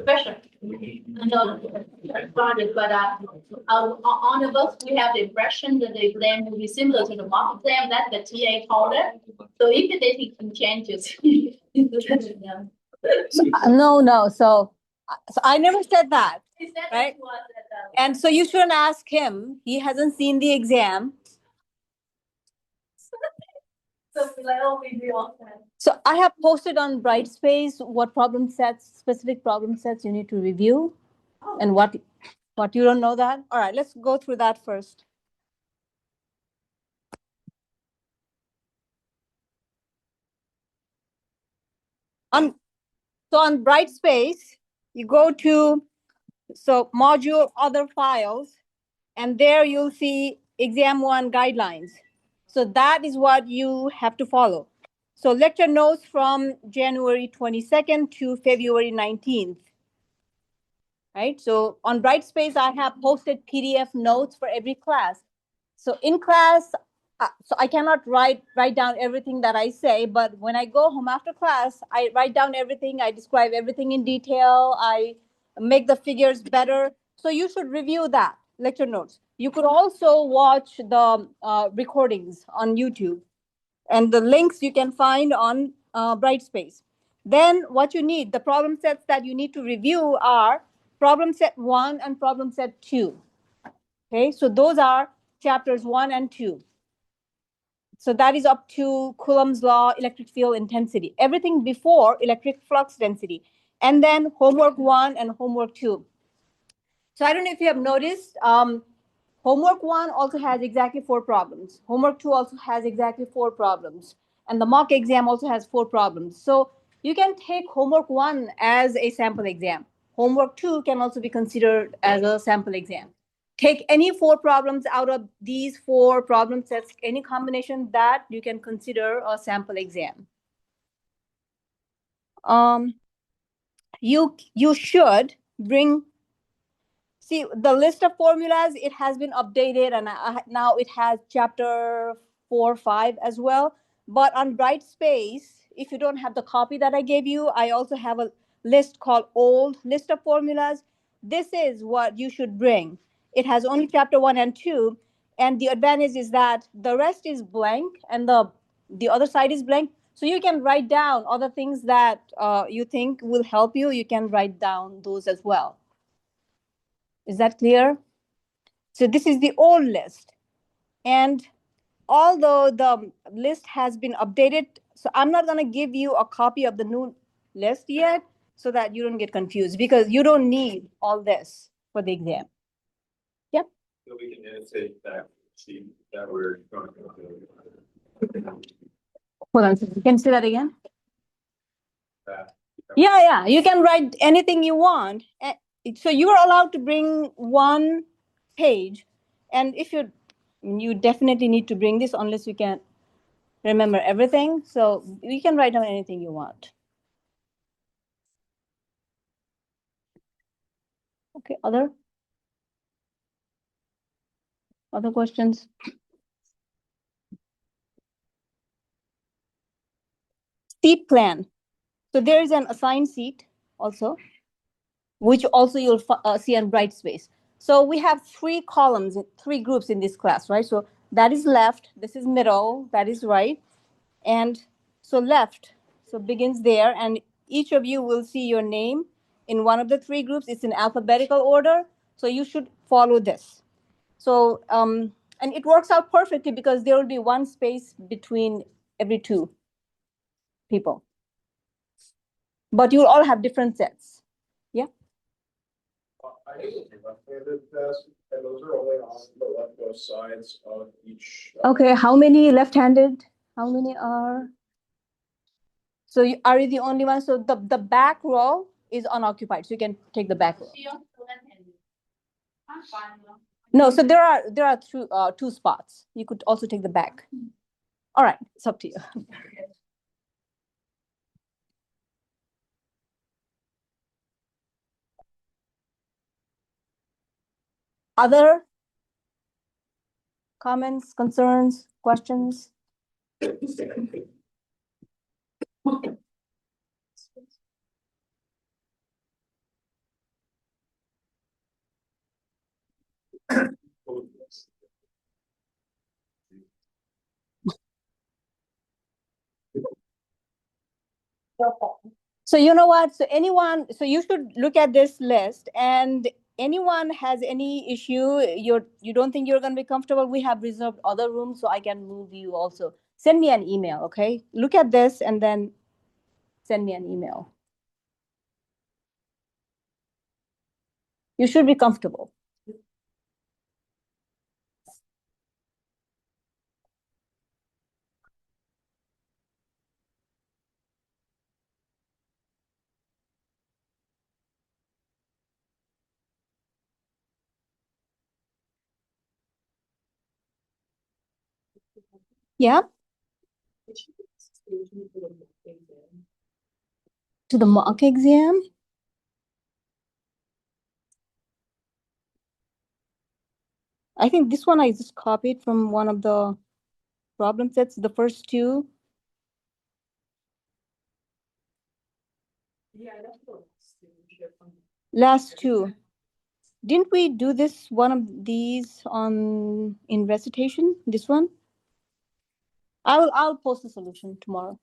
Question. No, project, but on the books, we have the impression that the exam will be similar to the mock exam that the TA told it. So if they take some changes. No. So I never said that. Is that Right. what And so you shouldn't ask him. He hasn't seen the exam. So we're like, oh, we do all that. So I have posted on Brightspace what problem sets, specific problem sets you need to review, and what you don't know that. All right, let's go through that first. So on Brightspace, you go to module other files, and there you'll see exam 1 guidelines. So that is what you have to follow. So lecture notes from January 22nd to February 19th. Right? So on Brightspace, I have posted PDF notes for every class. So in class, so I cannot write down everything that I say, but when I go home after class, I write down everything. I describe everything in detail. I make the figures better. So you should review that lecture notes. You could also watch the recordings on YouTube, and the links you can find on Brightspace. Then what you need, the problem sets that you need to review are problem set 1 and problem set 2. Okay, so those are chapters 1 and 2. So that is up to Coulomb's law, electric field intensity, everything before electric flux density, and then homework 1 and homework 2. So I don't know if you have noticed, homework 1 also has exactly 4 problems. Homework 2 also has exactly 4 problems. And the mock exam also has 4 problems. So you can take homework 1 as a sample exam. Homework 2 can also be considered as a sample exam. Take any 4 problems out of these 4 problem sets, any combination that you can consider a sample exam. You should bring, see the list of formulas, it has been updated, and now it has chapter 4, 5 as well. But on Brightspace, if you don't have the copy that I gave you, I also have a list called old list of formulas. This is what you should bring. It has only chapter 1 and 2, and the advantage is that the rest is blank and the other side is blank. So you can write down other things that you think will help you. You can write down those as well. Is that clear? So this is the old list. And although the list has been updated, so I'm not going to give you a copy of the new list yet so that you don't get confused, because you don't need all this for the exam. Yep. So we can annotate that sheet that we're going to. Hold on, can you say that again? Yeah, you can write anything you want. So you are allowed to bring 1 page, and if you definitely need to bring this unless you can remember everything. So you can write down anything you want. Okay, other questions? Seat plan. So there is an assigned seat also, which also you'll see on Brightspace. So we have 3 columns, 3 groups in this class, right? So that is left, this is middle, that is right. And so left, so begins there, and each of you will see your name in one of the 3 groups. It's in alphabetical order, so you should follow this. So, and it works out perfectly because there will be 1 space between every 2 people. But you'll all have different sets. Yeah? I think it's left-handed test, and those are only on the leftmost sides of each. Okay, how many left-handed? How many are? So are you the only one? So the back row is unoccupied, so you can take the back row. No, so there are 2 spots. You could also take the back. All right, it's up to you. Other comments, concerns, questions? So you know what? So you should look at this list, and anyone has any issue, you don't think you're going to be comfortable, we have reserved other rooms, so I can move you also. Send me an email, okay? Look at this and then send me an email. You should be comfortable. Yeah, to the mock exam. I think this one I just copied from one of the problem sets, the first two. Last two. Didn't we do this, one of these in recitation, this one? I'll post the solution tomorrow.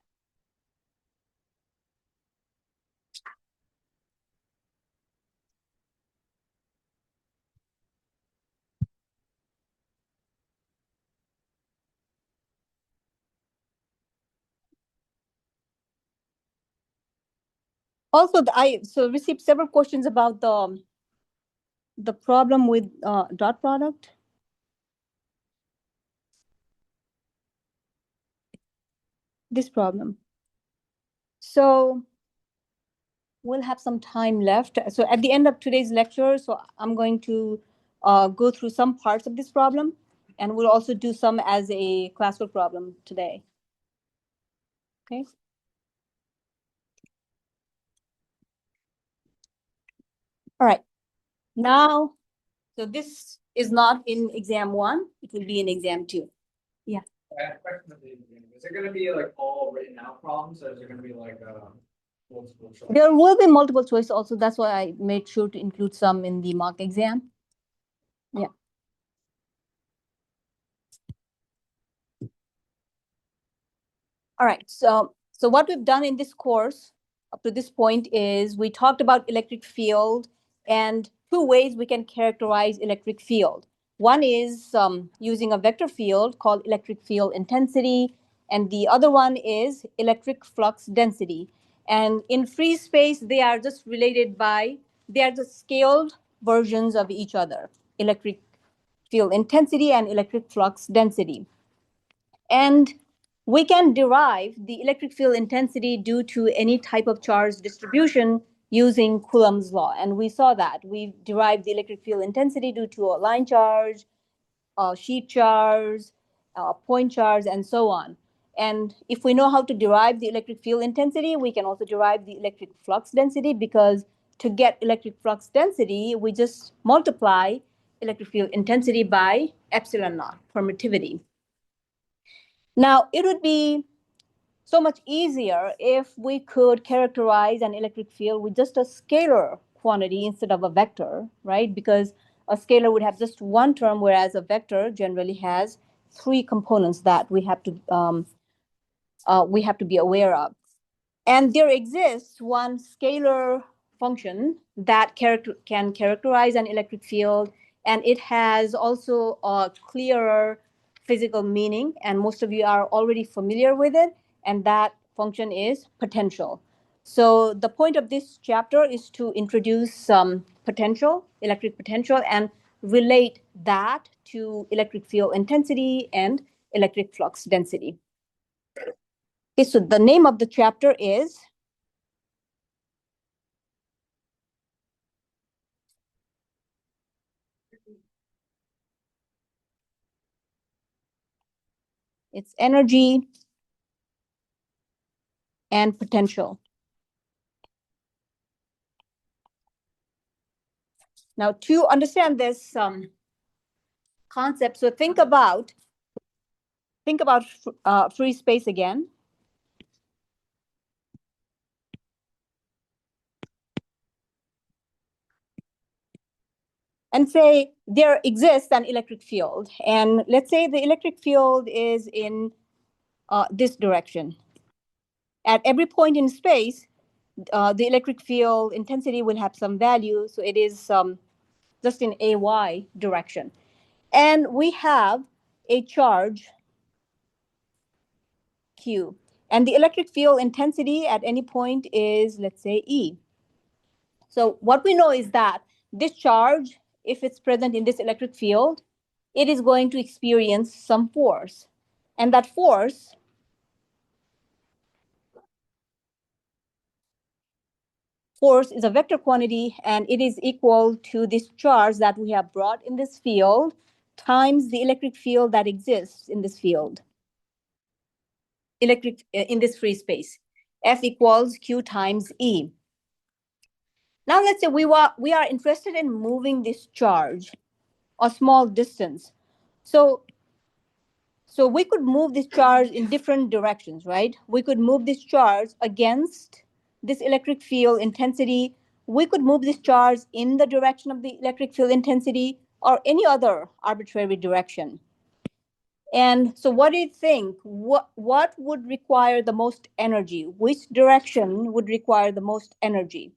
Also, I received several questions about the problem with dot product. This problem. So we'll have some time left. So at the end of today's lecture, so I'm going to go through some parts of this problem, and we'll also do some as a classwork problem today. Okay. All right. Now, so this is not in exam 1. It will be in exam 2. Yeah. I have a question at the beginning. Is it gonna be like all written out problems, or is it gonna be like multiple choice? There will be multiple choice also. That's why I made sure to include some in the mock exam. Yeah. All right. So what we've done in this course up to this point is we talked about electric field and two ways we can characterize electric field. One is using a vector field called electric field intensity, and the other one is electric flux density. And in free space, they are just scaled versions of each other, electric field intensity and electric flux density. And we can derive the electric field intensity due to any type of charge distribution using Coulomb's law. And we saw that. We derived the electric field intensity due to a line charge, sheet charge, point charge, and so on. And if we know how to derive the electric field intensity, we can also derive the electric flux density, because to get electric flux density, we just multiply electric field intensity by epsilon naught, permittivity. Now, it would be so much easier if we could characterize an electric field with just a scalar quantity instead of a vector, right? Because a scalar would have just one term, whereas a vector generally has three components that we have to be aware of. And there exists one scalar function that can characterize an electric field, and it has also a clearer physical meaning, and most of you are already familiar with it, and that function is potential. So the point of this chapter is to introduce some potential, electric potential, and relate that to electric field intensity and electric flux density. Okay, so the name of the chapter is it's energy and potential. Now, to understand this concept, so think about free space again. And say there exists an electric field. And let's say the electric field is in this direction. At every point in space, the electric field intensity will have some value. So it is just in AY direction. And we have a charge Q. And the electric field intensity at any point is, let's say, E. So what we know is that this charge, if it's present in this electric field, it is going to experience some force. And that force is a vector quantity, and it is equal to this charge that we have brought in this field times the electric field that exists in this field, in this free space. F equals Q times E. Now let's say we are interested in moving this charge a small distance. So we could move this charge in different directions, right? We could move this charge against this electric field intensity. We could move this charge in the direction of the electric field intensity or any other arbitrary direction. And so what do you think? What would require the most energy? Which direction would require the most energy?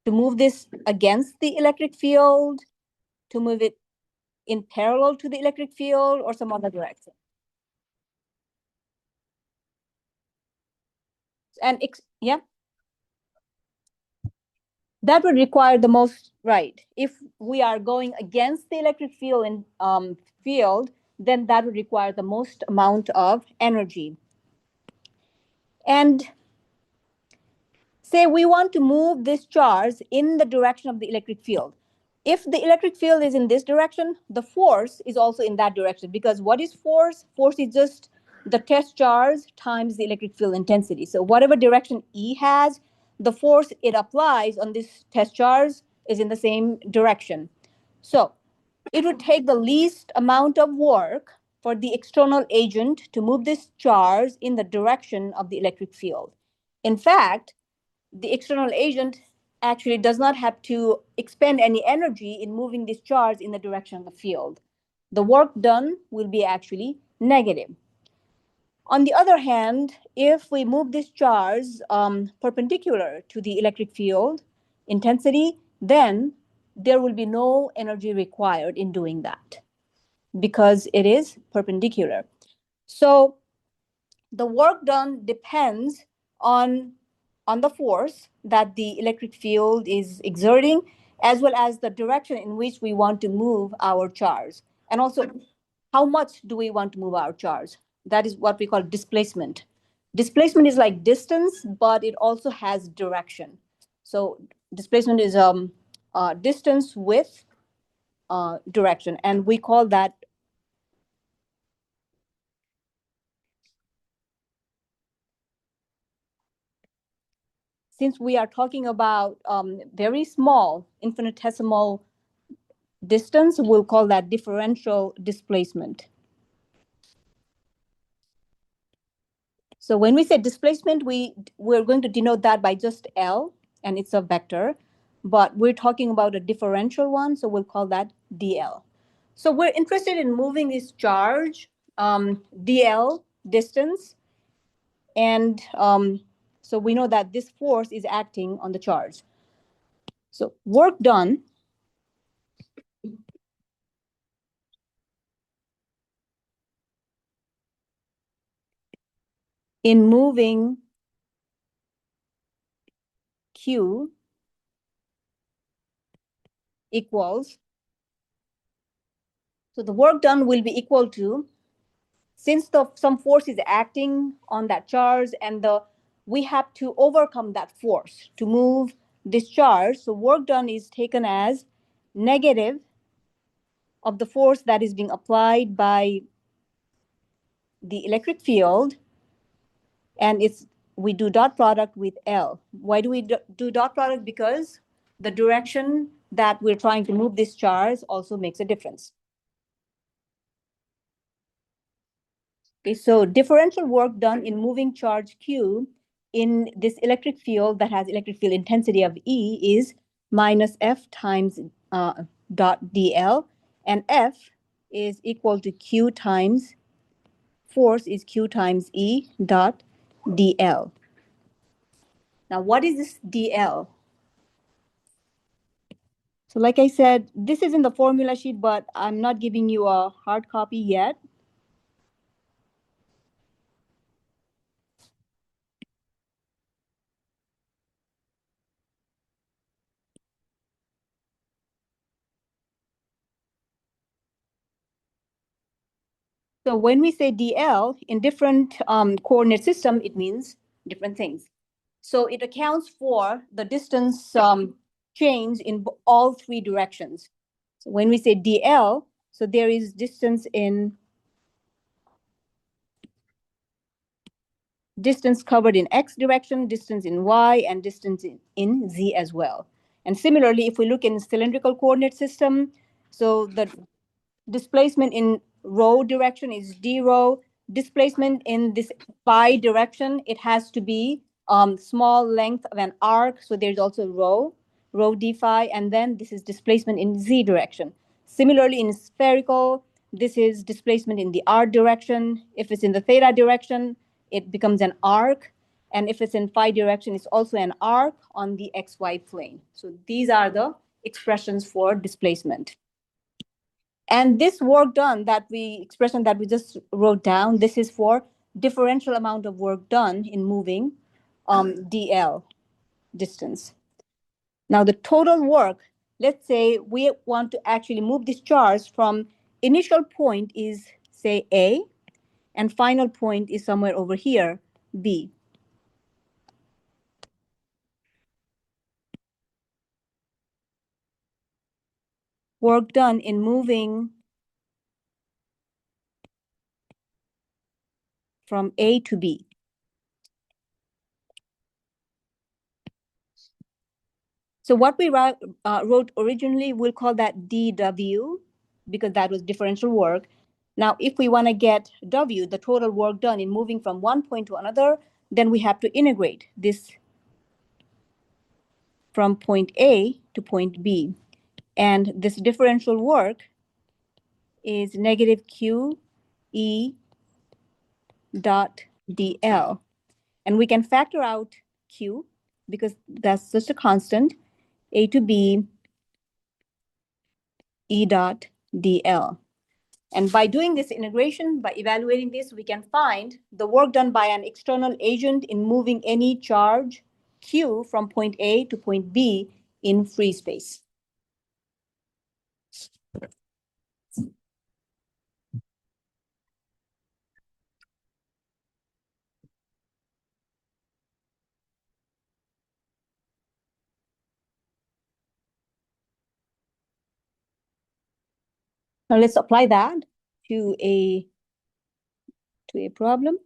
To move this against the electric field, to move it in parallel to the electric field, or some other direction? And yeah, that would require the most, right? If we are going against the electric field field, then that would require the most amount of energy. And say we want to move this charge in the direction of the electric field. If the electric field is in this direction, the force is also in that direction, because what is force? Force is just the test charge times the electric field intensity. So whatever direction E has, the force it applies on this test charge is in the same direction. So it would take the least amount of work for the external agent to move this charge in the direction of the electric field. In fact, the external agent actually does not have to expend any energy in moving this charge in the direction of the field. The work done will be actually negative. On the other hand, if we move this charge perpendicular to the electric field intensity, then there will be no energy required in doing that because it is perpendicular. So the work done depends on the force that the electric field is exerting, as well as the direction in which we want to move our charge. And also, how much do we want to move our charge? That is what we call displacement. Displacement is like distance, but it also has direction. So displacement is distance with direction, and we call that, since we are talking about very small infinitesimal distance, we'll call that differential displacement. So when we say displacement, we're going to denote that by just L, and it's a vector, but we're talking about a differential one, so we'll call that dl. So we're interested in moving this charge dl distance, and so we know that this force is acting on the charge. So work done in moving Q equals, so the work done will be equal to, since some force is acting on that charge, and we have to overcome that force to move this charge. So work done is taken as negative of the force that is being applied by the electric field, and we do dot product with L. Why do we do dot product? Because the direction that we're trying to move this charge also makes a difference. Okay, so differential work done in moving charge Q in this electric field that has electric field intensity of E is minus F times dot dl, and F is equal to Q times, force is Q times E dot dl. Now, what is this DL? So like I said, this is in the formula sheet, but I'm not giving you a hard copy yet. So when we say DL in different coordinate system, it means different things. So it accounts for the distance change in all three directions. So when we say DL, so there is distance covered in X direction, distance in Y, and distance in Z as well. And similarly, if we look in cylindrical coordinate system, so the displacement in rho direction is d rho. Displacement in this phi direction, it has to be small length of an arc. So there's also rho d phi, and then this is displacement in z direction. Similarly, in spherical, this is displacement in the r direction. If it's in the theta direction, it becomes an arc. And if it's in phi direction, it's also an arc on the xy plane. So these are the expressions for displacement. And this work done expression that we just wrote down, this is for differential amount of work done in moving DL distance. Now the total work, let's say we want to actually move this charge from initial point is say A and final point is somewhere over here, B. Work done in moving from A to B. So what we wrote originally, we'll call that dW because that was differential work. Now, if we want to get W, the total work done in moving from one point to another, then we have to integrate this from point A to point B. And this differential work is negative Q E dot dl. And we can factor out Q because that's just a constant, A to B E dot dl. And by doing this integration, by evaluating this, we can find the work done by an external agent in moving any charge Q from point A to point B in free space. Now let's apply that to a problem.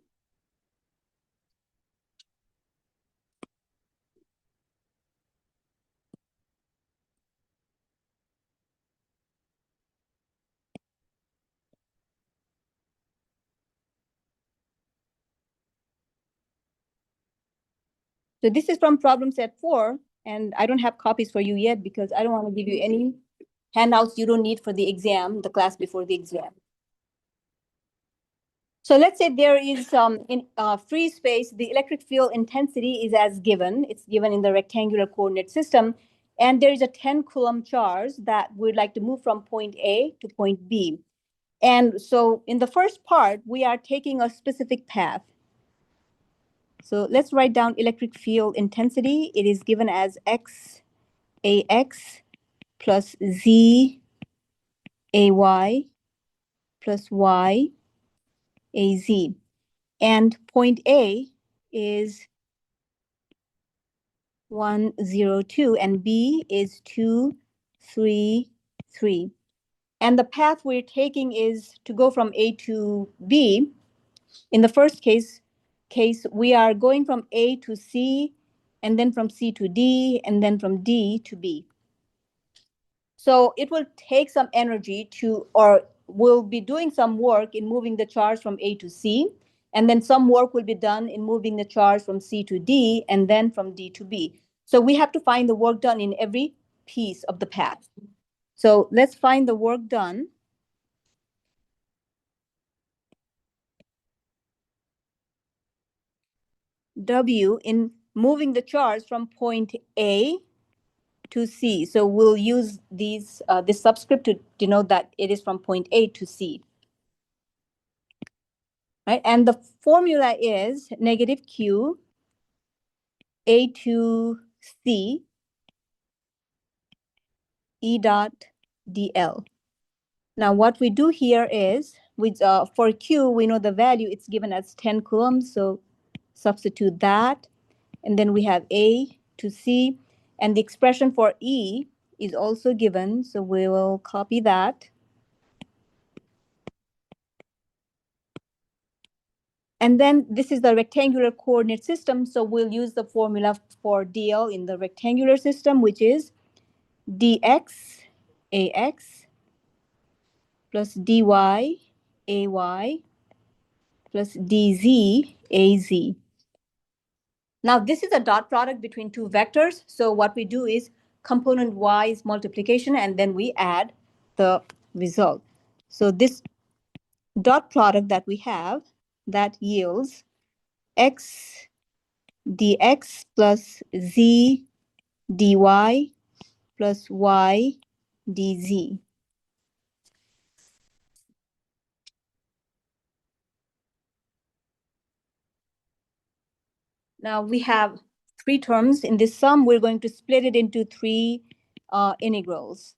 So this is from problem set 4, and I don't have copies for you yet because I don't want to give you any handouts you don't need for the exam, the class before the exam. So let's say there is in free space, the electric field intensity is as given. It's given in the rectangular coordinate system. And there is a 10 coulomb charge that we'd like to move from point A to point B. And so in the first part, we are taking a specific path. So let's write down electric field intensity. It is given as X AX plus Z AY plus Y AZ. And point A is 102 and B is 233. And the path we're taking is to go from A to B. In the first case, we are going from A to C, and then from C to D, and then from D to B. So it will take some energy or we'll be doing some work in moving the charge from A to C, and then some work will be done in moving the charge from C to D, and then from D to B. So we have to find the work done in every piece of the path. So let's find the work done. W in moving the charge from point A to C. So we'll use this subscript to denote that it is from point A to C. Right? And the formula is negative Q A to C E dot DL. Now what we do here is, with for Q, we know the value, it's given as 10 coulombs. So substitute that. And then we have A to C. And the expression for E is also given. So we will copy that. And then this is the rectangular coordinate system. So we'll use the formula for DL in the rectangular system, which is dx ax plus dy ay plus dz az. Now this is a dot product between two vectors. So what we do is component-wise multiplication, and then we add the result. So this dot product that we have, that yields x dx plus z dy plus y dz. Now we have three terms in this sum. We're going to split it into three integrals.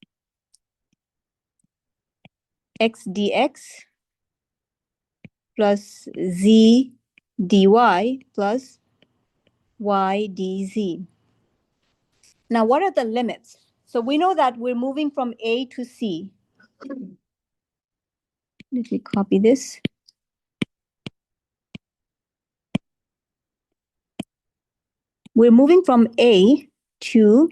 X dx plus z dy plus y dz. Now, what are the limits? So we know that we're moving from A to C. Let me copy this. We're moving from A to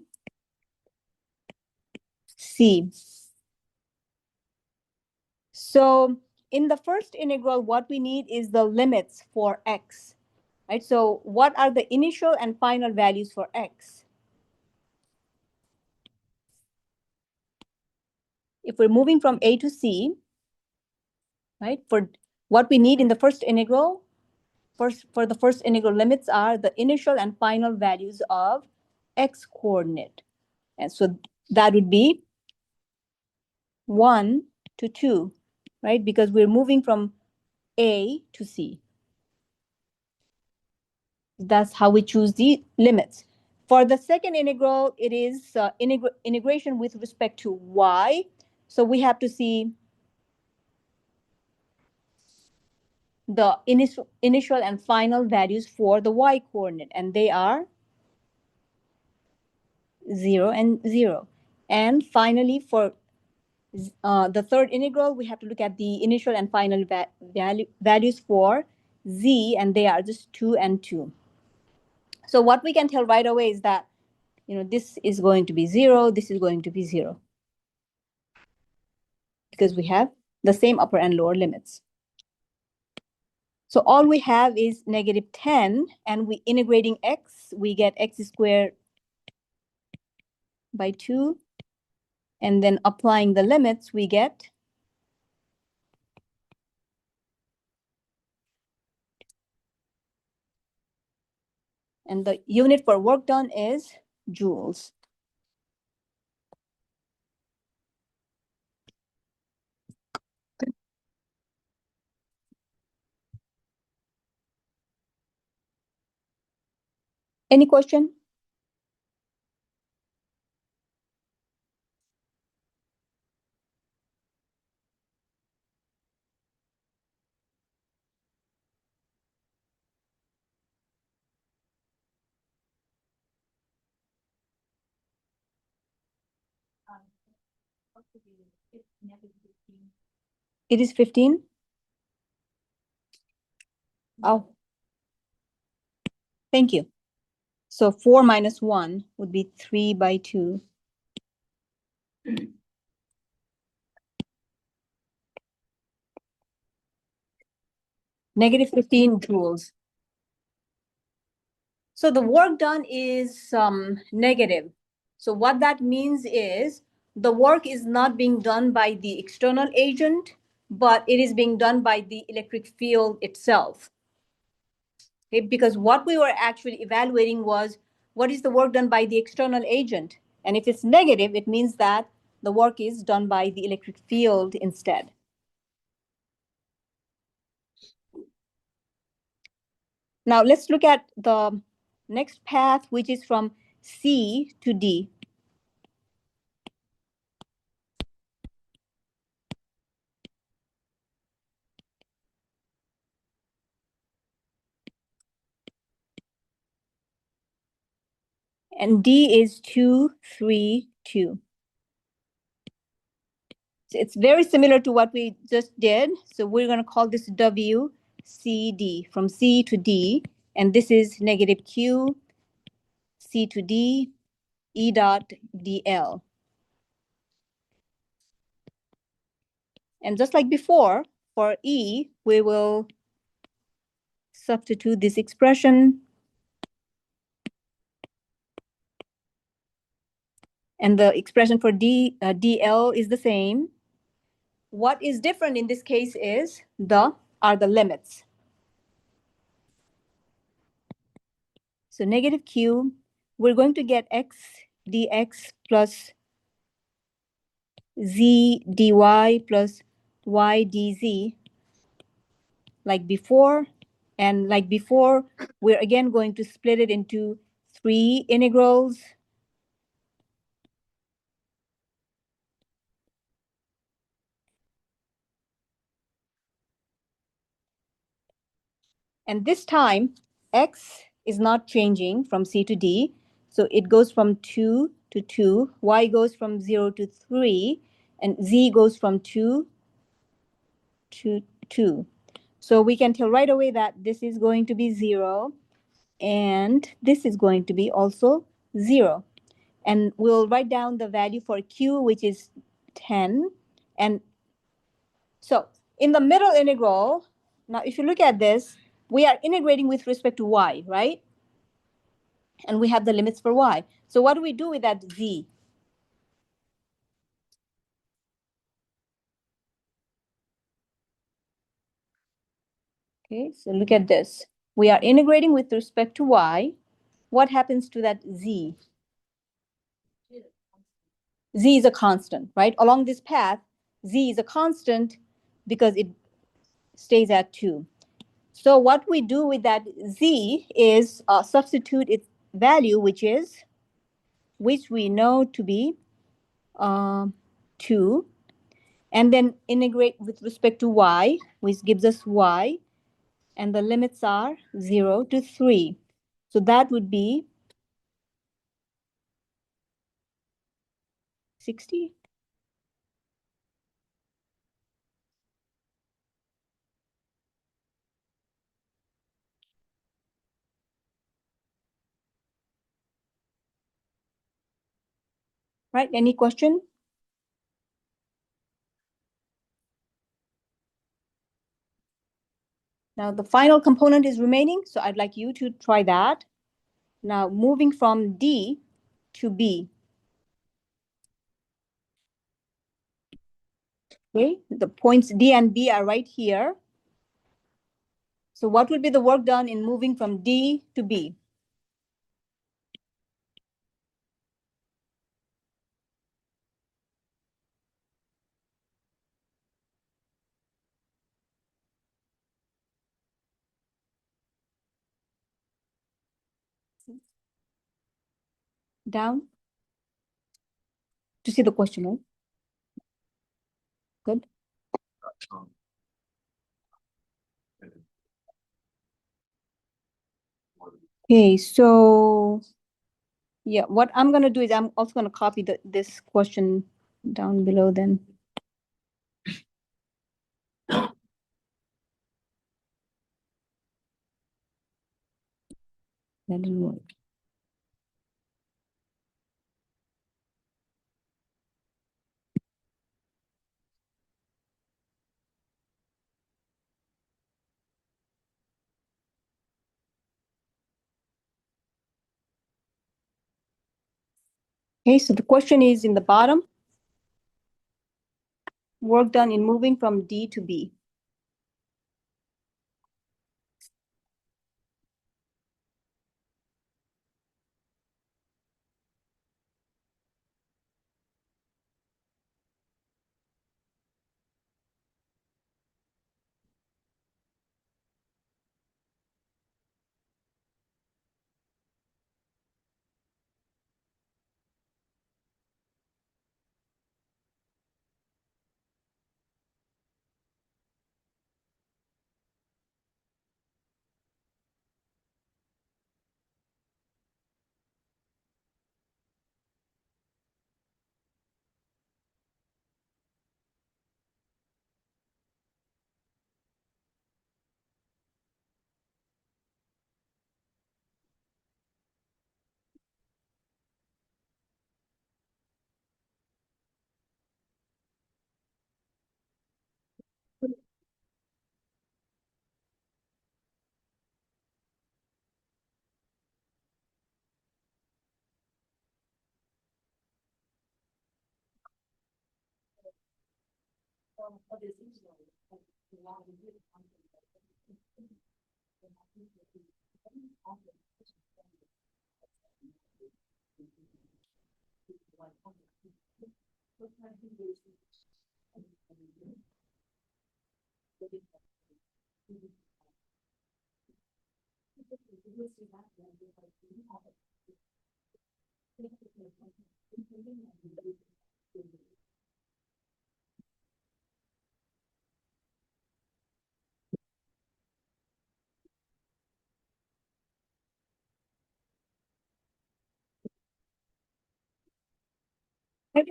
C. So in the first integral, what we need is the limits for x, right? So what are the initial and final values for x? If we're moving from A to C, right, for what we need in the first integral, for the first integral limits are the initial and final values of x coordinate. And so that would be 1 to 2, right? Because we're moving from A to C. That's how we choose the limits. For the second integral, it is integration with respect to y. So we have to see the initial and final values for the y coordinate, and they are 0 and 0. And finally, for the third integral, we have to look at the initial and final values for z, and they are just 2 and 2. So what we can tell right away is that, this is going to be 0, this is going to be 0, because we have the same upper and lower limits. So all we have is negative 10, and we integrating x, we get x squared by 2, and then applying the limits, we get and the unit for work done is joules. Any question? It is 15. Oh, thank you. So 4 minus 1 would be 3 by 2. Negative 15 joules. So the work done is negative. So what that means is the work is not being done by the external agent, but it is being done by the electric field itself. Okay, because what we were actually evaluating was what is the work done by the external agent. And if it's negative, it means that the work is done by the electric field instead. Now let's look at the next path, which is from C to D. And D is 2, 3, 2. So it's very similar to what we just did. So we're going to call this W, C, D, from C to D. And this is negative Q, C to D, E dot DL. And just like before, for E, we will substitute this expression. And the expression for DL is the same. What is different in this case is the limits. So negative Q, we're going to get X dx plus Z dy plus Y dz like before. And like before, we're again going to split it into 3 integrals. And this time, X is not changing from C to D. So it goes from 2 to 2, Y goes from 0 to 3, and Z goes from 2 to 2. So we can tell right away that this is going to be 0, and this is going to be also 0. And we'll write down the value for Q, which is 10. And so in the middle integral, now if you look at this, we are integrating with respect to Y, right? And we have the limits for Y. So what do we do with that Z? Okay, so look at this. We are integrating with respect to Y. What happens to that Z? Z is a constant, right? Along this path, Z is a constant because it stays at 2. So what we do with that Z is substitute its value, which we know to be 2, and then integrate with respect to Y, which gives us Y, and the limits are 0 to 3. So that would be 60. Right, any question? Now the final component is remaining, so I'd like you to try that. Now moving from D to B. Okay, the points D and B are right here. So what would be the work done in moving from D to B? Down? To see the question, right? Good. Okay, so yeah, what I'm going to do is I'm also going to copy this question down below then. That didn't work. Okay, so the question is in the bottom. Work done in moving from D to B.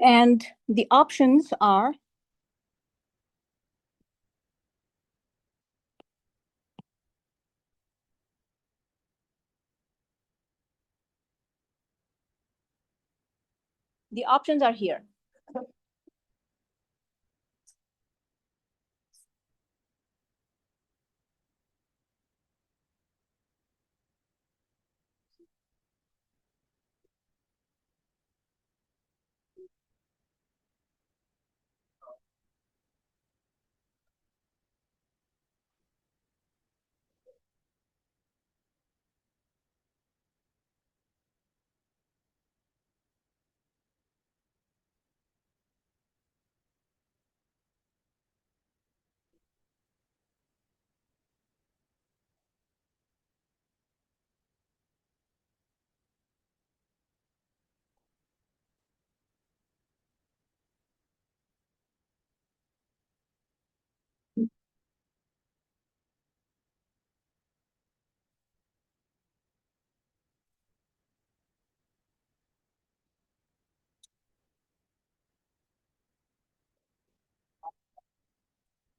And the options are here.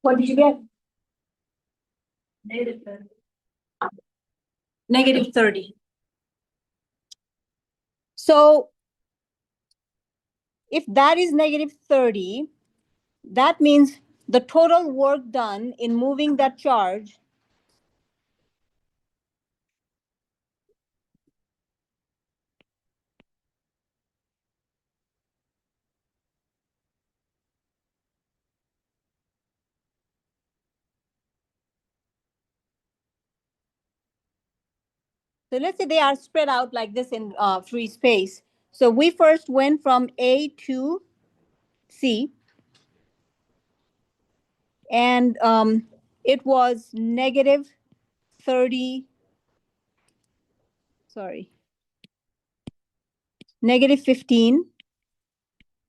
What did you get? Negative 30. So if that is negative 30, that means the total work done in moving that charge So let's say they are spread out like this in free space. So we first went from A to C, and it was negative 30, sorry, negative 15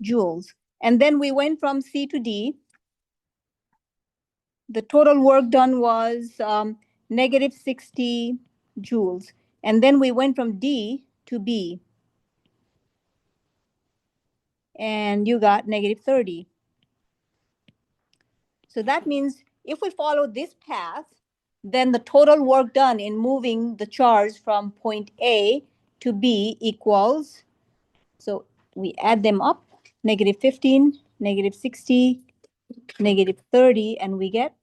joules. And then we went from C to D. The total work done was negative 60 joules. And then we went from D to B. And you got negative 30. So that means if we follow this path, then the total work done in moving the charge from point A to B equals, so we add them up, negative 15, negative 60, negative 30, and we get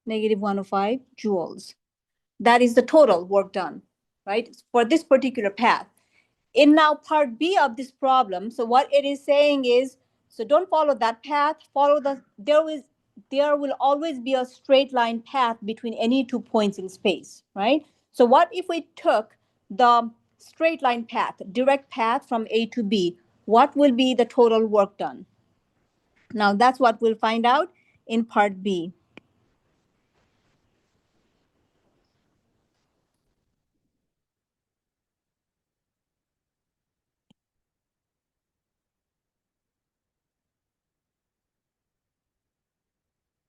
negative 105 joules. That is the total work done, right, for this particular path. In now part B of this problem, so what it is saying is, so don't follow that path, follow there will always be a straight line path between any 2 points in space, right? So what if we took the straight line path, direct path from A to B, what will be the total work done? Now that's what we'll find out in part B.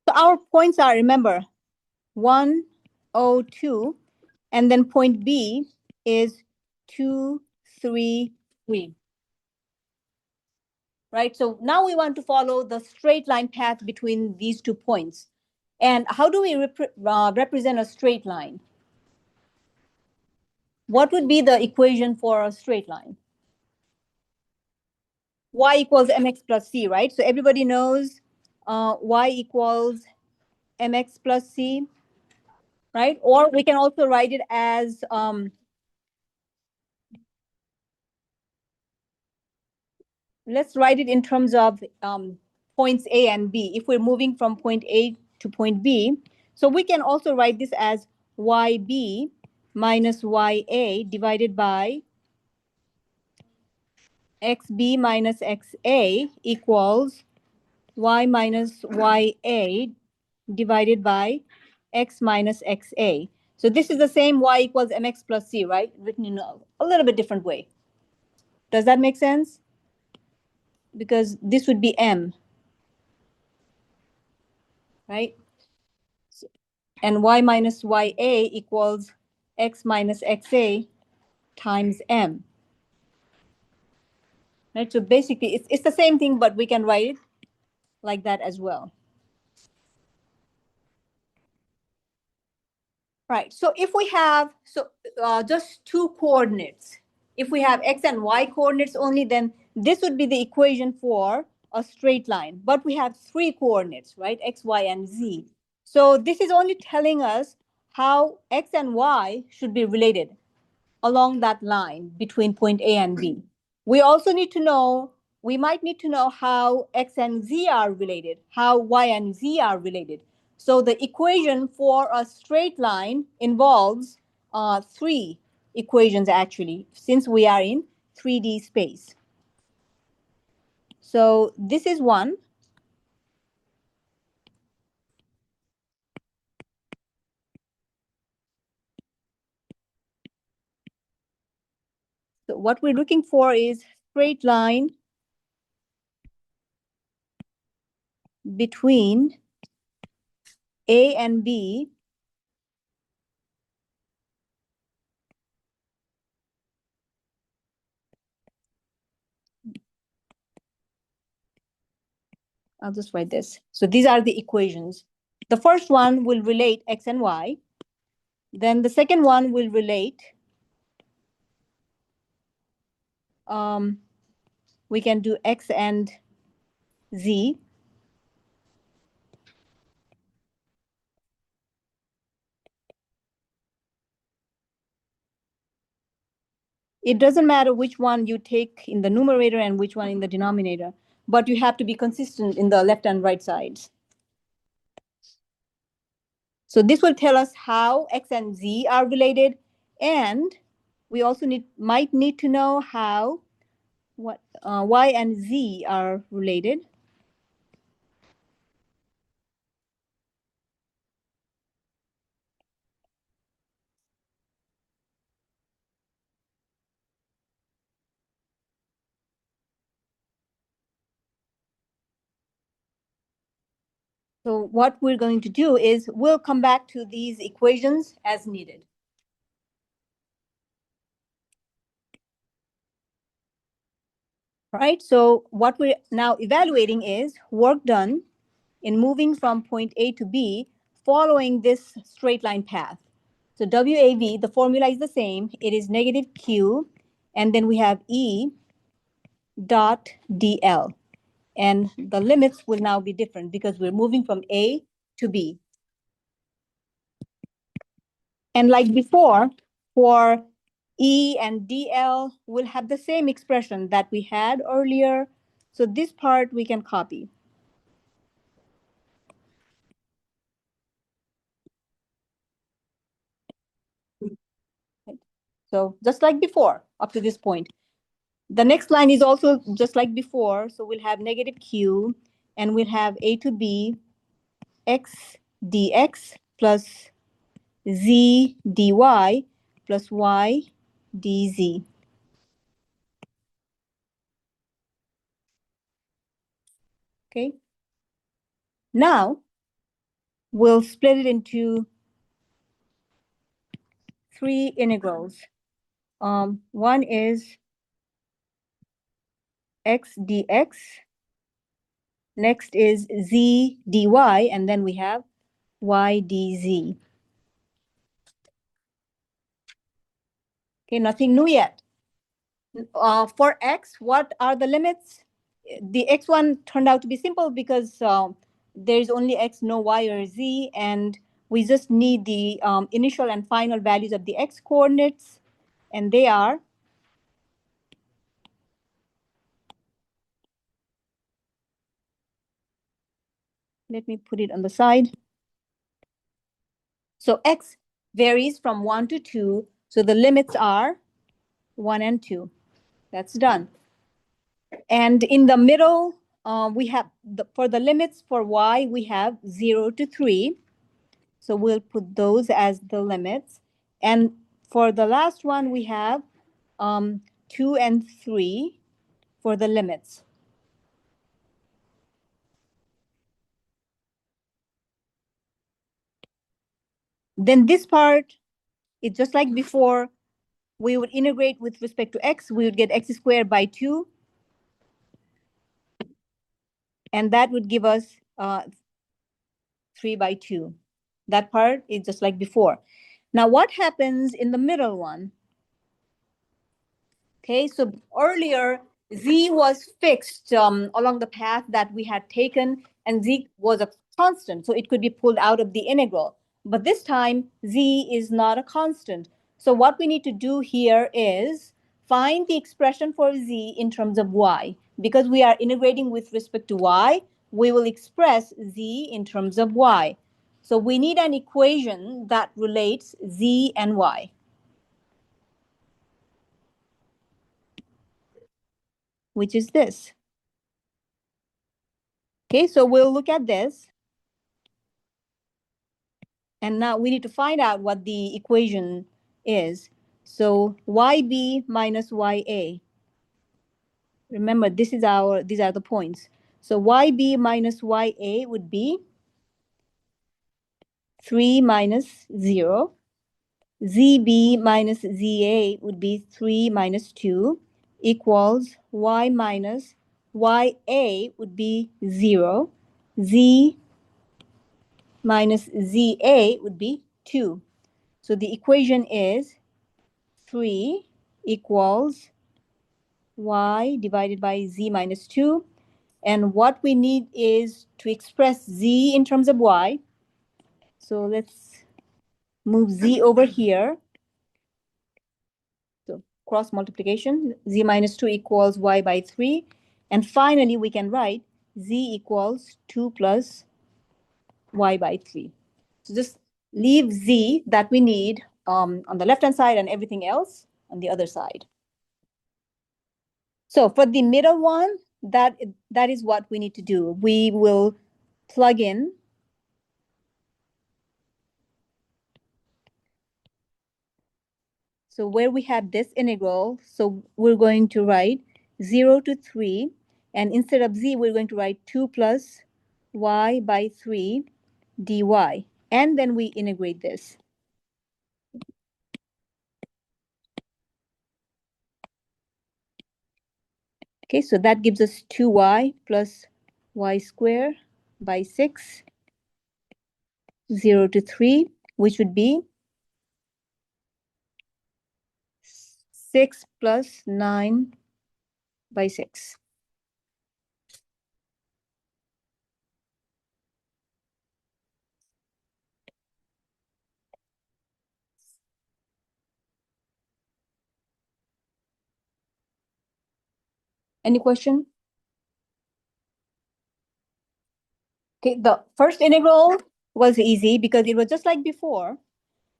So our points are, remember, 1, 0, 2, and then point B is 2, 3, 3. Right? So now we want to follow the straight line path between these 2 points. And how do we represent a straight line? What would be the equation for a straight line? Y equals mx plus c, right? So everybody knows y equals mx plus c, right? Or we can also write it as let's write it in terms of points A and B. If we're moving from point A to point B, so we can also write this as YB minus YA divided by XB minus XA equals Y minus YA divided by X minus XA. So this is the same Y equals MX plus C, right? Written in a little bit different way. Does that make sense? Because this would be M, right? And Y minus YA equals X minus XA times M. Right? So basically, it's the same thing, but we can write it like that as well. Right. So if we have just two coordinates, if we have X and Y coordinates only, then this would be the equation for a straight line. But we have three coordinates, right? X, Y, and Z. So this is only telling us how X and Y should be related along that line between point A and B. We also need to know, we might need to know how X and Z are related, how Y and Z are related. So the equation for a straight line involves three equations actually, since we are in 3D space. So this is one. So what we're looking for is straight line between A and B I'll just write this. So these are the equations. The first one will relate X and Y. Then the second one will relate, we can do X and Z. It doesn't matter which one you take in the numerator and which one in the denominator, but you have to be consistent in the left and right sides. So this will tell us how X and Z are related, and we also might need to know how Y and Z are related. So what we're going to do is we'll come back to these equations as needed. Right, so what we're now evaluating is work done in moving from point A to B following this straight line path. So WAV, the formula is the same. It is negative Q, and then we have E dot DL. And the limits will now be different because we're moving from A to B. And like before, for E and DL, we'll have the same expression that we had earlier. So this part we can copy. So just like before, up to this point. The next line is also just like before. So we'll have negative Q, and we'll have A to B, X dx plus Z dy plus Y dz. Okay. Now, we'll split it into three integrals. One is X dx, next is Z dy, and then we have Y dz. Okay, nothing new yet. For X, what are the limits? The X one turned out to be simple because there's only X, no Y or Z, and we just need the initial and final values of the X coordinates, and they are let me put it on the side. So x varies from 1 to 2. So the limits are 1 and 2. That's done. And in the middle, we have, for the limits for y, we have 0 to 3. So we'll put those as the limits. And for the last one, we have 2 and 3 for the limits. Then this part is just like before. We would integrate with respect to x. We would get x squared by 2. And that would give us 3 by 2. That part is just like before. Now what happens in the middle one? Okay, so earlier z was fixed along the path that we had taken, and z was a constant, so it could be pulled out of the integral. But this time z is not a constant. So what we need to do here is find the expression for z in terms of y. Because we are integrating with respect to y, we will express z in terms of y. So we need an equation that relates z and y, which is this. Okay, so we'll look at this. And now we need to find out what the equation is. So yb minus ya. Remember, these are the points. So yb minus ya would be 3 minus 0. Zb minus za would be 3 minus 2 equals y minus ya would be 0. Z minus za would be 2. So the equation is 3 equals y divided by z minus 2. And what we need is to express z in terms of y. So let's move z over here. So cross multiplication, z minus 2 equals y by 3. And finally, we can write z equals 2 plus y by 3. So just leave z that we need on the left-hand side and everything else on the other side. So for the middle one, that is what we need to do. We will plug in. So where we have this integral, so we're going to write 0 to 3. And instead of z, we're going to write 2 plus y by 3 dy. And then we integrate this. Okay, so that gives us 2y plus y squared by 6, 0 to 3, which would be 6 plus 9 by 6. Any question? Okay, the first integral was easy because it was just like before.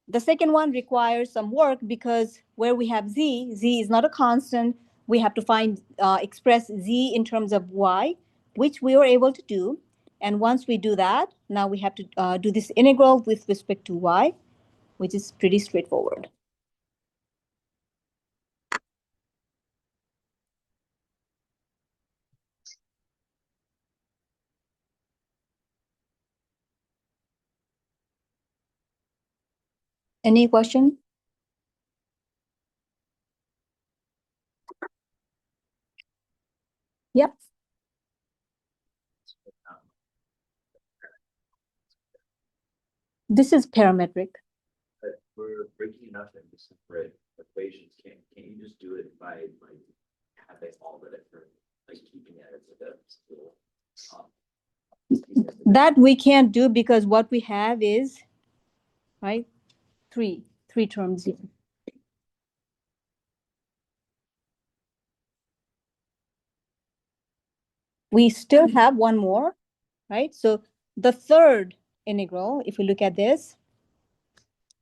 The second one requires some work because where we have z is not a constant. We have to express z in terms of y, which we were able to do. And once we do that, now we have to do this integral with respect to y, which is pretty straightforward. Any question? Yep. This is parametric. We're breaking it up into separate equations. Can you just do it by like having all the different, like keeping it as a little that we can't do because what we have is, right, three terms here. We still have one more, right? So The third integral, if we look at this,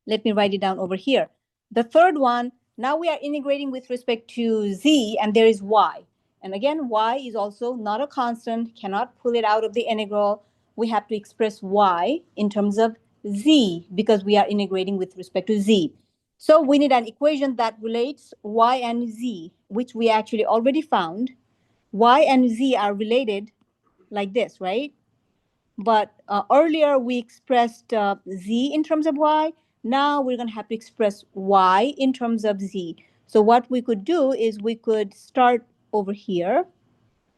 let me write it down over here. The third one, now we are integrating with respect to z, and there is y. And again, y is also not a constant, cannot pull it out of the integral. We have to express y in terms of z because we are integrating with respect to z. So we need an equation that relates y and z, which we actually already found. Y and z are related like this, right? But earlier we expressed z in terms of y. Now we're going to have to express y in terms of z. So what we could do is we could start over here,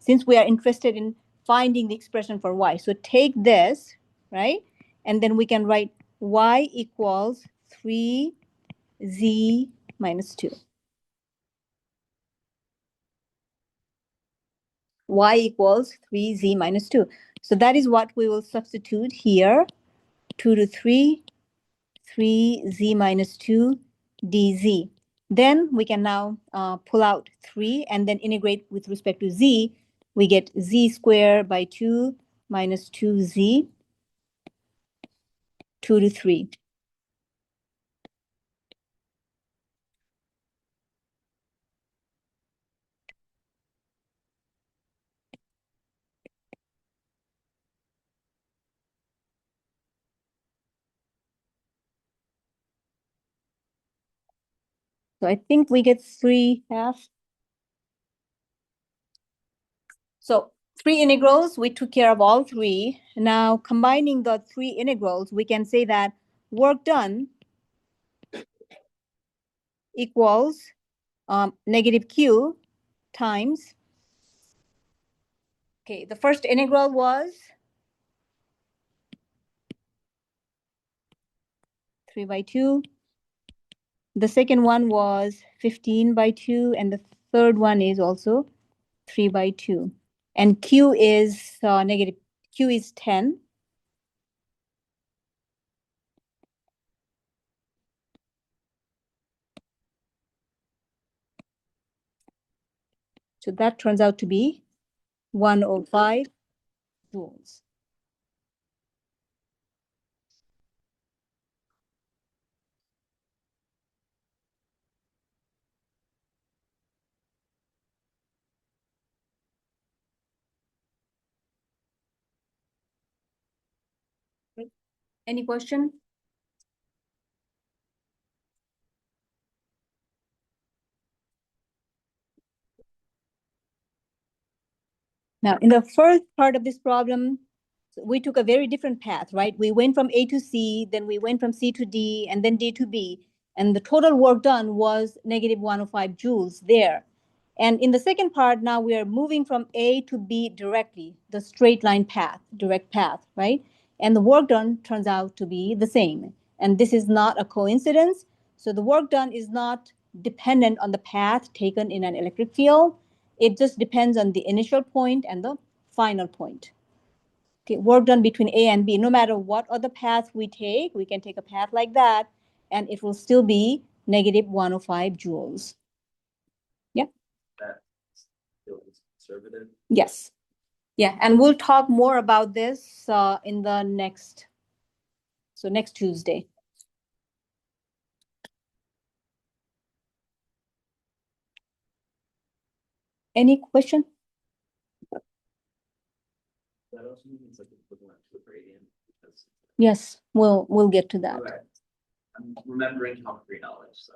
since we are interested in finding the expression for y. So take this, right? And then we can write y equals 3z minus 2. Y equals 3z minus 2. So that is what we will substitute here. 2 to 3, 3z minus 2 dz. Then we can now pull out 3 and then integrate with respect to z. We get z squared by 2 minus 2z, 2 to 3. So I think we get 3/2. So 3 integrals, we took care of all 3. Now combining the 3 integrals, we can say that work done equals negative q times, okay, the first integral was 3 by 2. The second one was 15 by 2, and the third one is also 3 by 2. And q is q is 10. So that turns out to be 105 joules. Any question? Now, in the first part of this problem, we took a very different path, right? We went from A to C, then we went from C to D, and then D to B. And the total work done was negative 105 joules there. And in the second part, now we are moving from A to B directly, the straight line path, direct path, right? And the work done turns out to be the same. And this is not a coincidence. So the work done is not dependent on the path taken in an electric field. It just depends on the initial point and the final point. Okay, work done between A and B. No matter what other path we take, we can take a path like that, and it will still be negative 105 joules. Yeah. That still is conservative. Yes. Yeah, and we'll talk more about this in the next Tuesday. Any question? That also means like equivalent to a gradient because Yes, we'll get to that. okay. I'm remembering concrete knowledge, so.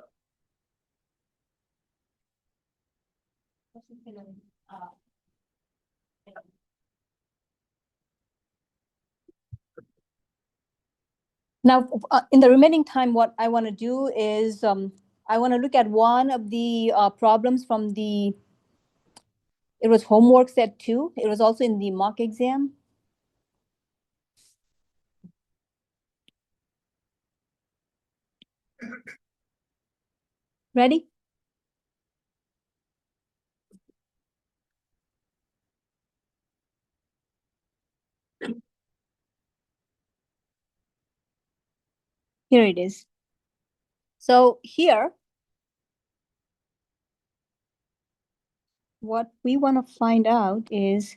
Now, in the remaining time, what I want to do is I want to look at one of the problems from it was homework set 2. It was also in the mock exam. Ready? Here it is. So here, what we want to find out is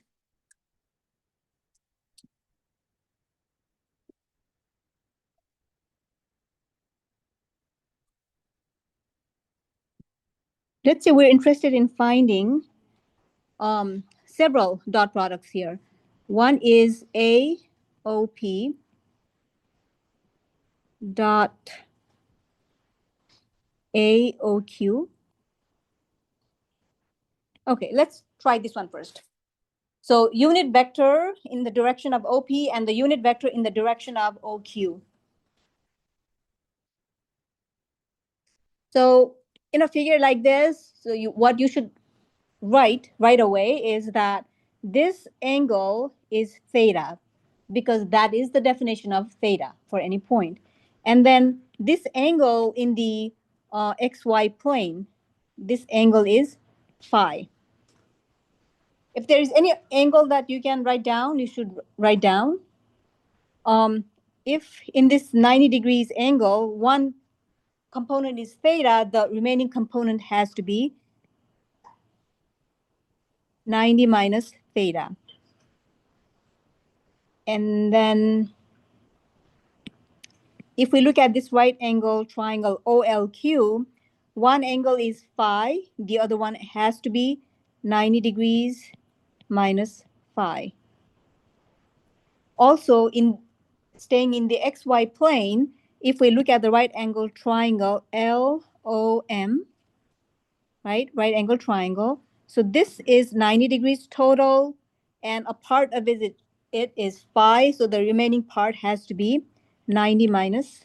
let's say we're interested in finding several dot products here. One is AOP dot AOQ. Okay, let's try this one first. So unit vector in the direction of OP and the unit vector in the direction of OQ. So in a figure like this, so what you should write right away is that this angle is theta, because that is the definition of theta for any point. And then this angle in the XY plane, this angle is phi. If there is any angle that you can write down, you should write down. If in this 90 degrees angle, one component is theta, the remaining component has to be 90 minus theta. And then if we look at this right angle triangle OLQ, one angle is phi, the other one has to be 90 degrees minus phi. Also, in staying in the XY plane, if we look at the right angle triangle LOM, right angle triangle, so this is 90 degrees total, and a part of it is phi, so the remaining part has to be 90 minus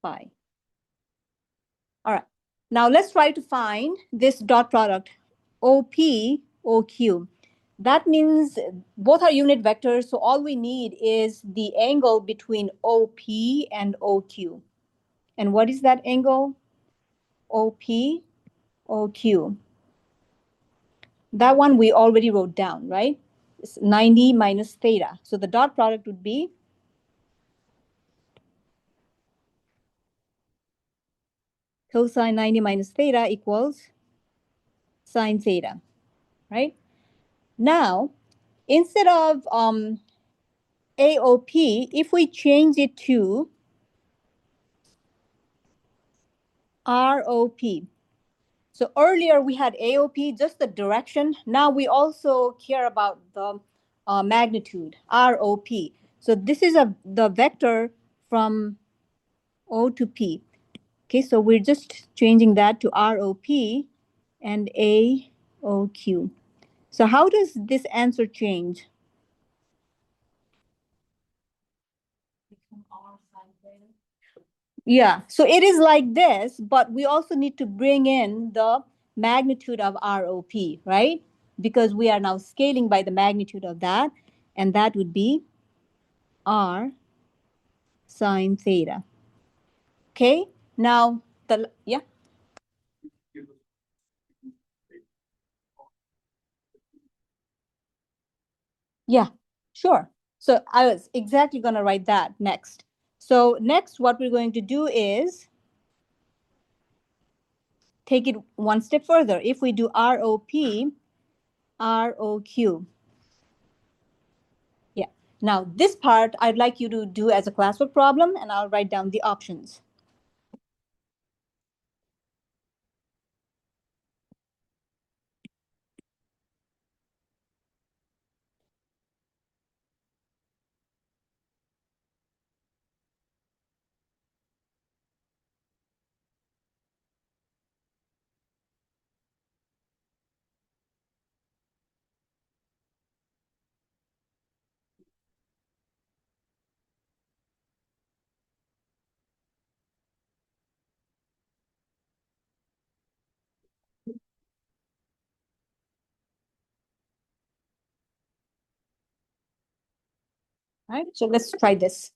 phi. All right, now let's try to find this dot product OP, OQ. That means both are unit vectors, so all we need is the angle between OP and OQ. And what is that angle? OP, OQ. That one we already wrote down, right? It's 90 minus theta. So the dot product would be cosine 90 minus theta equals sine theta, right? Now, instead of AOP, if we change it to ROP. So earlier we had AOP, just the direction. Now we also care about the magnitude, ROP. So this is the vector from O to P. Okay, so we're just changing that to ROP and AOQ. So how does this answer change? Yeah, so it is like this, but we also need to bring in the magnitude of ROP, right? Because we are now scaling by the magnitude of that, and that would be R sine theta. Okay, now yeah. Yeah, sure. So I was exactly going to write that next. So next, what we're going to do is take it one step further. If we do ROP, ROQ. Yeah. Now this part I'd like you to do as a classwork problem, and I'll write down the options. All right, so let's try this.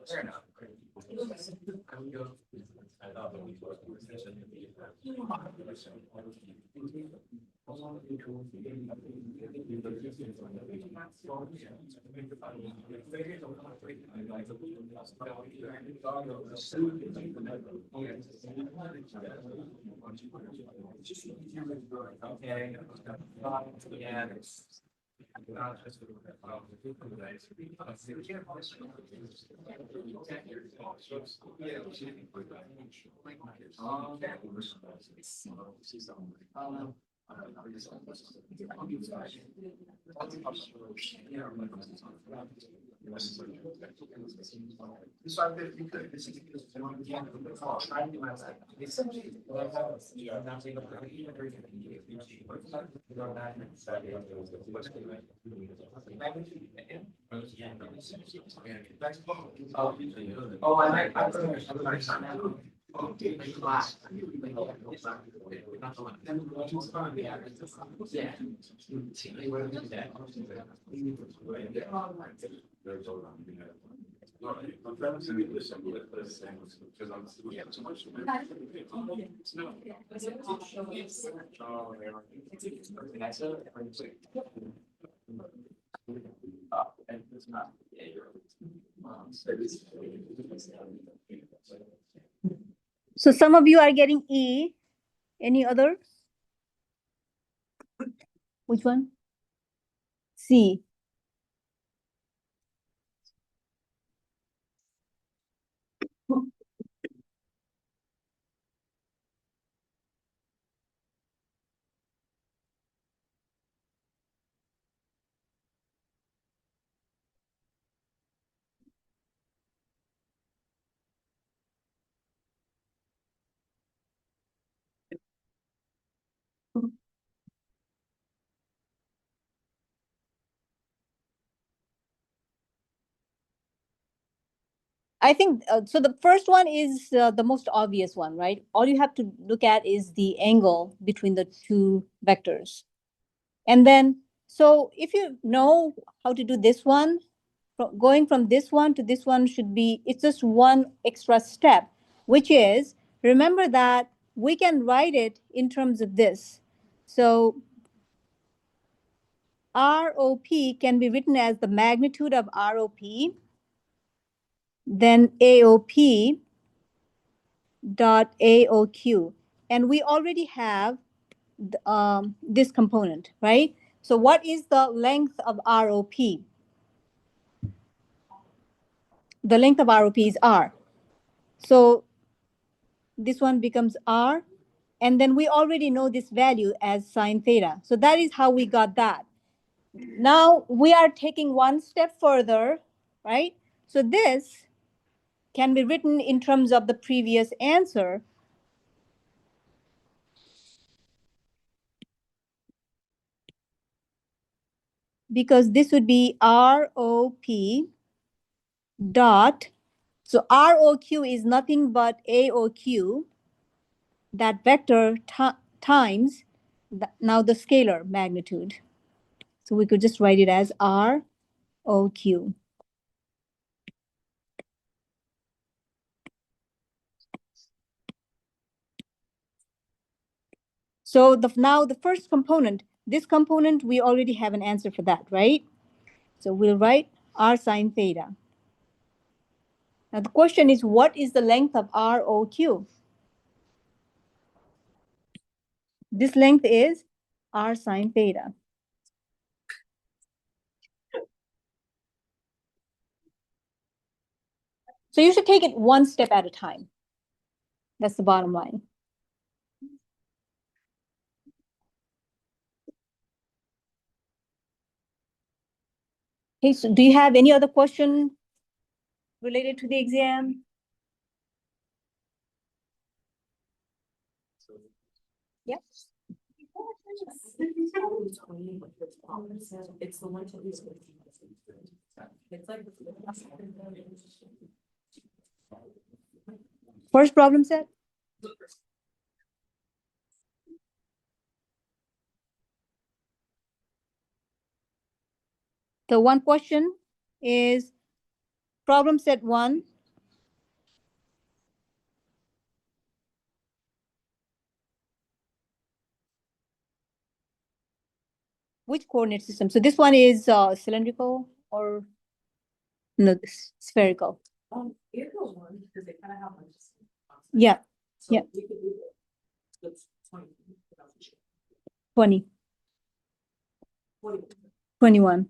Fair enough. Okay. Yeah. Oh, So some of you are getting E. Any others? Which one? C. I think so. The first one is the most obvious one, right? All you have to look at is the angle between the two vectors. And then, so if you know how to do this one, going from this one to this one should be, it's just one extra step, which is, remember that we can write it in terms of this. So ROP can be written as the magnitude of ROP, then AOP dot AOQ. And we already have this component, right? So what is the length of ROP? The length of ROP is R. So this one becomes R. And then we already know this value as sine theta. So that is how we got that. Now we are taking one step further, right? So this can be written in terms of the previous answer. Because this would be ROP dot, so ROQ is nothing but AOQ, that vector times now the scalar magnitude. So we could just write it as ROQ. So now the first component, this component, we already have an answer for that, right? So we'll write R sine theta. Now the question is, what is the length of ROQ? This length is R sine theta. So you should take it one step at a time. That's the bottom line. Okay, so do you have any other question related to the exam? Yes. It's the one to lose. It's like. First problem set? The one question is problem set 1. Which coordinate system? So this one is cylindrical or no, spherical. Either one, because they kind of have like. Yeah. So Yeah. we could do it. That's 20. 20. 21.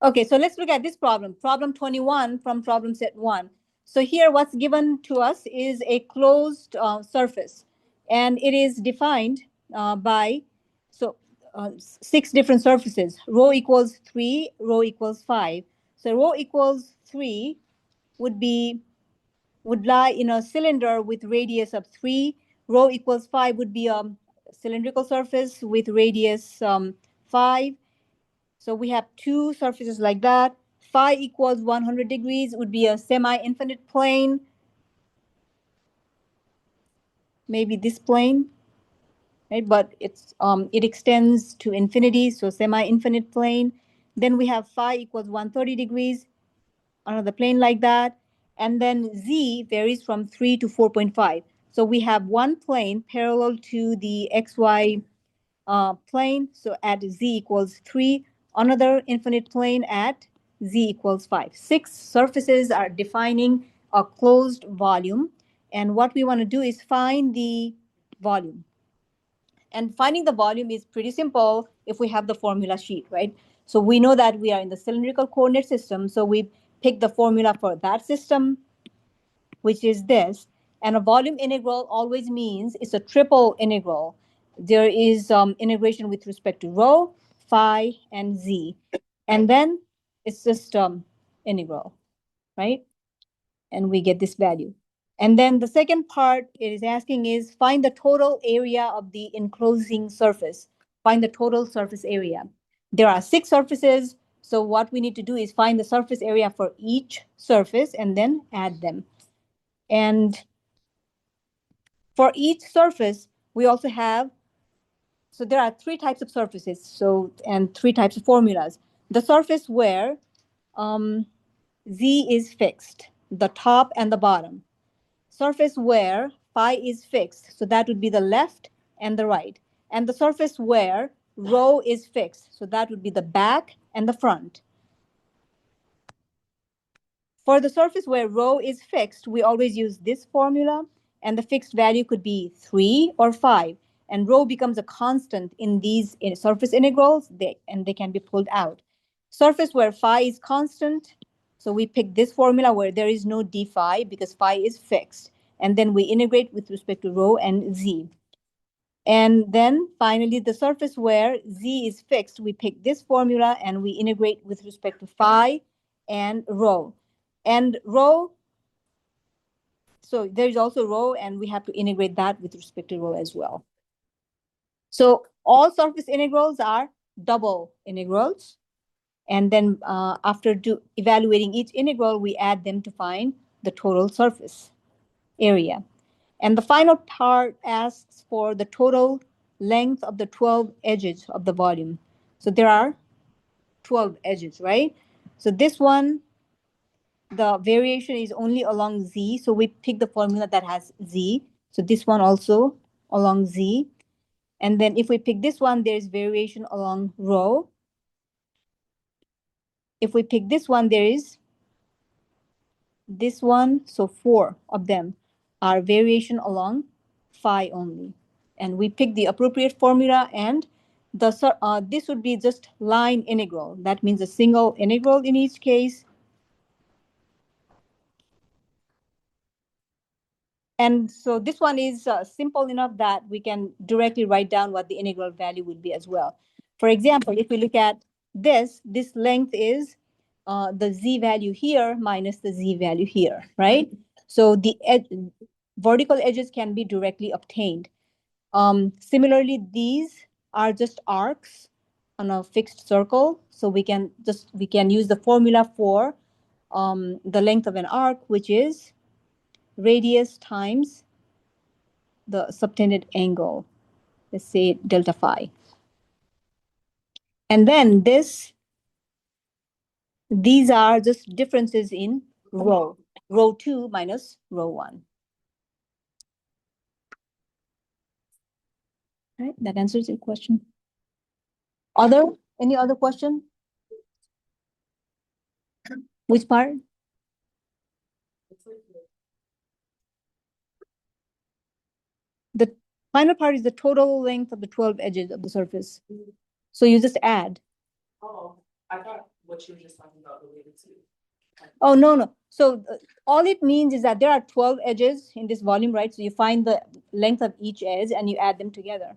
Okay, so let's look at this problem. Problem 21 from problem set 1. So here what's given to us is a closed surface. And it is defined by 6 different surfaces. Rho equals 3, rho equals 5. So rho equals 3 would lie in a cylinder with radius of 3. Rho equals 5 would be a cylindrical surface with radius 5. So we have 2 surfaces like that. Phi equals 100 degrees would be a semi-infinite plane. Maybe this plane, right? But it extends to infinity, so semi-infinite plane. Then we have phi equals 130 degrees, another plane like that. And then z varies from 3 to 4.5. So we have one plane parallel to the xy plane, so at z equals 3, another infinite plane at z equals 5. 6 surfaces are defining a closed volume, and what we want to do is find the volume. And finding the volume is pretty simple if we have the formula sheet, right? So we know that we are in the cylindrical coordinate system, so we pick the formula for that system, which is this. And a volume integral always means it's a triple integral. There is integration with respect to rho, phi, and z. And then it's just integral, right? And we get this value. And then the second part it is asking is find the total area of the enclosing surface. Find the total surface area. There are 6 surfaces. So what we need to do is find the surface area for each surface and then add them. And for each surface, we also have, so there are 3 types of surfaces, and 3 types of formulas. The surface where z is fixed, the top and the bottom. Surface where phi is fixed, so that would be the left and the right. And the surface where rho is fixed, so that would be the back and the front. For the surface where rho is fixed, we always use this formula, and the fixed value could be 3 or 5. And rho becomes a constant in these surface integrals, and they can be pulled out. Surface where phi is constant, so we pick this formula where there is no d phi because phi is fixed. And then we integrate with respect to rho and z. And then finally, the surface where z is fixed, we pick this formula and we integrate with respect to phi and rho. And rho, so there's also rho, and we have to integrate that with respect to rho as well. So all surface integrals are double integrals. And then after evaluating each integral, we add them to find the total surface area. And the final part asks for the total length of the 12 edges of the volume. So there are 12 edges, right? So this one, the variation is only along Z. So we pick the formula that has Z. So this one also along Z. And then if we pick this one, there's variation along rho. If we pick this one, there is this one. So 4 of them are variation along phi only. And we pick the appropriate formula, and this would be just line integral. That means a single integral in each case. And so this one is simple enough that we can directly write down what the integral value would be as well. For example, if we look at this length is the Z value here minus the Z value here, right? So the vertical edges can be directly obtained. Similarly, these are just arcs on a fixed circle. So we can use the formula for the length of an arc, which is radius times the subtended angle, let's say delta phi. And then these are just differences in rho 2 minus rho 1. Right, that answers your question. Any other question? Which part? The final part is the total length of the 12 edges of the surface. So you just add. Oh, I thought what you were just talking about related to. Oh, no. So all it means is that there are 12 edges in this volume, right? So you find the length of each edge and you add them together.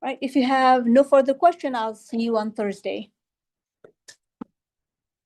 Right. If you have no further question, I'll see you on Thursday.